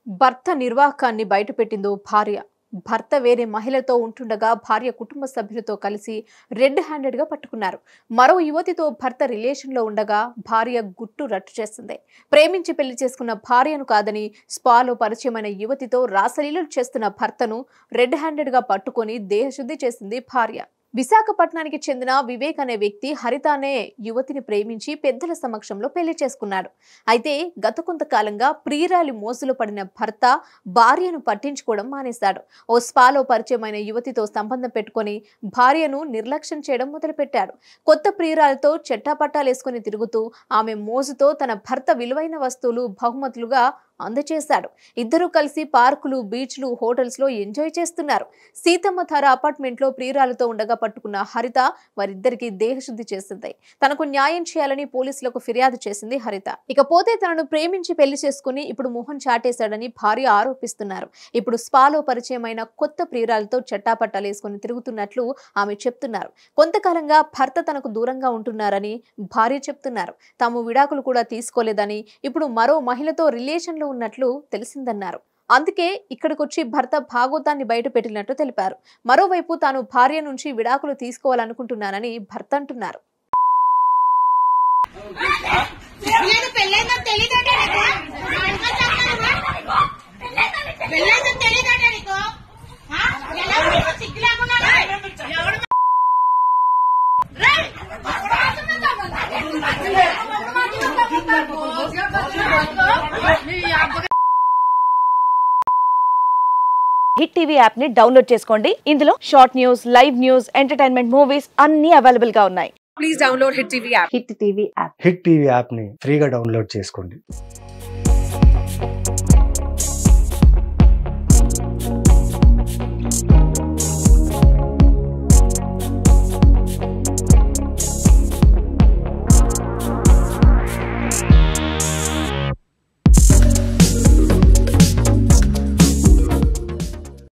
భర్త నిర్వాకాన్ని బయటపెట్టిందో భార్య. భర్త వేరే మహిళతో ఉంటుండగా భార్య కుటుంబ సభ్యులతో కలిసి రెడ్ హ్యాండెడ్ గా పట్టుకున్నారు. మరో యువతితో భర్త రిలేషన్ లో ఉండగా భార్య గుట్టు రట్టు చేసింది. ప్రేమించి పెళ్లి చేసుకున్న భార్యను కాదని స్పాలో పరిచయమైన యువతితో రాసలీలలు చేస్తున్న భర్తను రెడ్ హ్యాండెడ్ గా పట్టుకొని దేహశుద్ధి చేసింది భార్య. విశాఖపట్నానికి చెందిన వివేక్ అనే వ్యక్తి హరిత అనే యువతిని ప్రేమించి పెద్దల సమక్షంలో పెళ్లి చేసుకున్నాడు. అయితే గత కొంతకాలంగా ప్రియురాలి మోసులో పడిన భర్త భార్యను పట్టించుకోవడం మానేశాడు. ఓ స్పాలో పరిచయమైన యువతితో సంబంధం పెట్టుకుని భార్యను నిర్లక్ష్యం చేయడం మొదలుపెట్టాడు. కొత్త ప్రియురాలతో చెట్టాపట్టాలేసుకుని తిరుగుతూ ఆమె మోజుతో తన భర్త విలువైన వస్తువులు బహుమతులుగా అందచేశాడు. ఇద్దరూ కలిసి పార్కులు, బీచ్లు, హోటల్స్ లో ఎంజాయ్ చేస్తున్నారు. సీతమ్మ ధార అపార్ట్మెంట్ లో ప్రియురాలతో ఉండగా పట్టుకున్న హరిత వారిద్దరికి దేహశుద్ధి చేసింది. తనకు న్యాయం చేయాలని పోలీసులకు ఫిర్యాదు చేసింది హరిత. ఇకపోతే తనను ప్రేమించి పెళ్లి చేసుకుని ఇప్పుడు మొహం చాటేశాడని భార్య ఆరోపిస్తున్నారు. ఇప్పుడు స్పాలో పరిచయమైన కొత్త ప్రియురాలతో చెట్టాపట్టాలేసుకుని తిరుగుతున్నట్లు ఆమె చెప్తున్నారు. కొంతకాలంగా భర్త తనకు దూరంగా ఉంటున్నారని భార్య చెప్తున్నారు. తాము విడాకులు కూడా తీసుకోలేదని, ఇప్పుడు మరో మహిళతో రిలేషన్ లో ఉన్నట్లు తెలిసిందన్నారు. అందుకే ఇక్కడికొచ్చి భర్త భాగోతాన్ని బయట పెట్టినట్టు తెలిపారు. మరోవైపు తాను భార్య నుంచి విడాకులు తీసుకోవాలనుకుంటున్నానని భర్త అంటున్నారు. హిట్ టీవీ యాప్ ని డౌన్లోడ్ చేసుకోండి. ఇందులో short news, live news, entertainment movies అన్ని అవైలబుల్ గా ఉన్నాయి. Please download hit TV app. Hit TV app hit TV app ని ఫ్రీగా డౌన్లోడ్ చేసుకోండి.